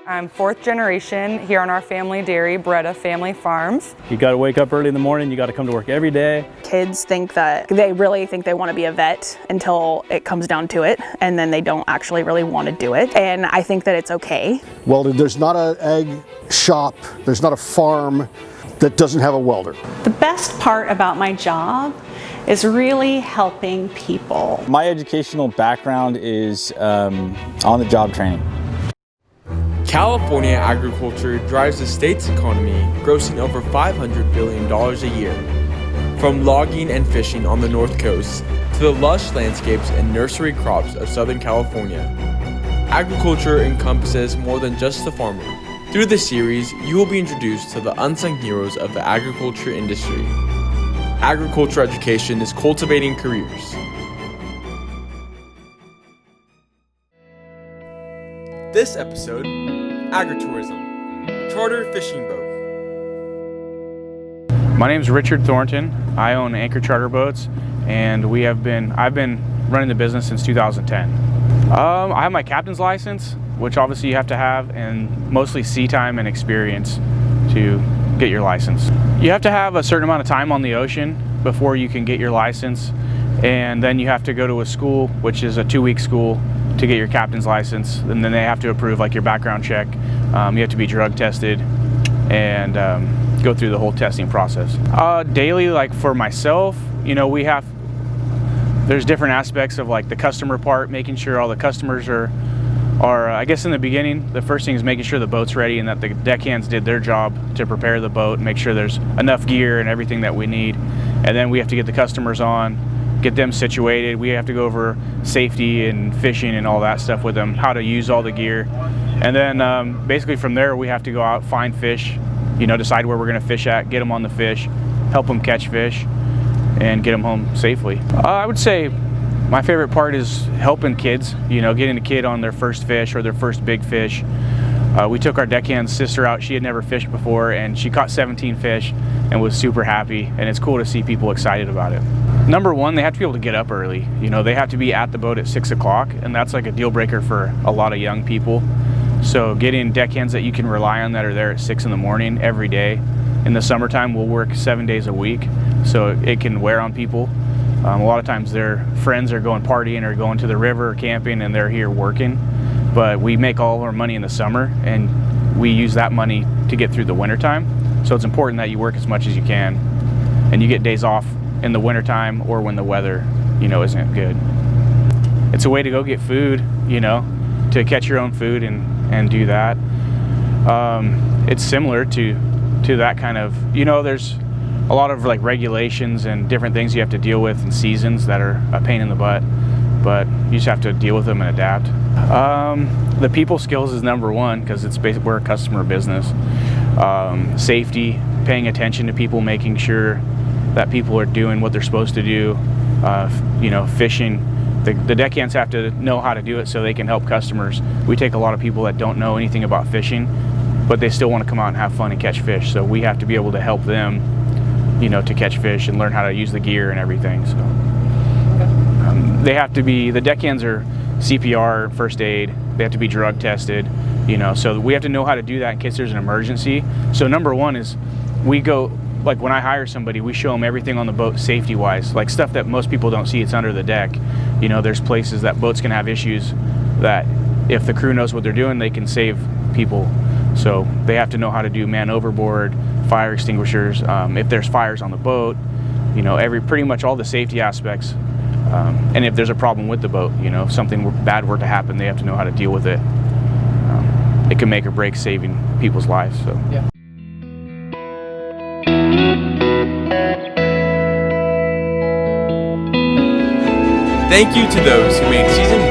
I'm fourth generation here on our family dairy, Beretta Family Farms. You got to wake up early in the morning, you got to come to work every day. Kids think that they really think they want to be a vet until it comes down to it, and then they don't actually really want to do it. And I think that it's okay. Well, there's not an egg shop, there's not a farm that doesn't have a welder. The best part about my job is really helping people. My educational background is on-the-job training. California agriculture drives the state's economy, grossing over $500 billion a year. From logging and fishing on the North Coast to the lush landscapes and nursery crops of Southern California, agriculture encompasses more than just the farmer. Through this series, you will be introduced to the unsung heroes of the agriculture industry. Agriculture education is cultivating careers. This episode, Agritourism, charter fishing boat. My name is Richard Thornton. I own Anchor Charter Boats, and I've been running the business since 2010. I have my captain's license, which obviously you have to have, and mostly sea time and experience to get your license. You have to have a certain amount of time on the ocean before you can get your license, and then you have to go to a school, which is a 2-week school, to get your captain's license, and then they have to approve like your background check. You have to be drug tested and go through the whole testing process. Daily, like for myself, you know, there's different aspects of like the customer part, making sure all the customers are I guess in the beginning, the first thing is making sure the boat's ready and that the deckhands did their job to prepare the boat and make sure there's enough gear and everything that we need. And then we have to get the customers on, get them situated. We have to go over safety and fishing and all that stuff with them, how to use all the gear. And then basically from there, we have to go out, find fish, you know, decide where we're gonna fish at, get them on the fish, help them catch fish, and get them home safely. I would say my favorite part is helping kids, you know, getting a kid on their first fish or their first big fish. We took our deckhand's sister out. She had never fished before, and she caught 17 fish and was super happy, and it's cool to see people excited about it. Number one, they have to be able to get up early. You know, they have to be at the boat at 6 o'clock, and that's like a deal breaker for a lot of young people. So getting deckhands that you can rely on that are there at 6 in the morning every day. In the summertime, we'll work 7 days a week, so it can wear on people. A lot of times their friends are going partying or going to the river or camping, and they're here working. But we make all of our money in the summer, and we use that money to get through the wintertime. So it's important that you work as much as you can, and you get days off in the wintertime or when the weather, you know, isn't good. It's a way to go get food, you know, to catch your own food and do that. It's similar to that kind of, you know, there's a lot of like regulations and different things you have to deal with in seasons that are a pain in the butt, but you just have to deal with them and adapt. The people skills is number one, because it's basically we're a customer business. Safety, paying attention to people, making sure that people are doing what they're supposed to do. You know, fishing. The deckhands have to know how to do it so they can help customers. We take a lot of people that don't know anything about fishing, but they still want to come out and have fun and catch fish. So we have to be able to help them, you know, to catch fish and learn how to use the gear and everything. So they have to be, the deckhands are CPR, first aid. They have to be drug tested, you know, so we have to know how to do that in case there's an emergency. So number one is we go, like when I hire somebody, we show them everything on the boat safety wise, like stuff that most people don't see. It's under the deck. You know, there's places that boats can have issues that if the crew knows what they're doing, they can save people. So they have to know how to do man overboard, fire extinguishers, if there's fires on the boat, you know, pretty much all the safety aspects. And if there's a problem with the boat, you know, if something bad were to happen, they have to know how to deal with it. It can make or break saving people's lives. So. Yeah. Thank you to those who made Season 1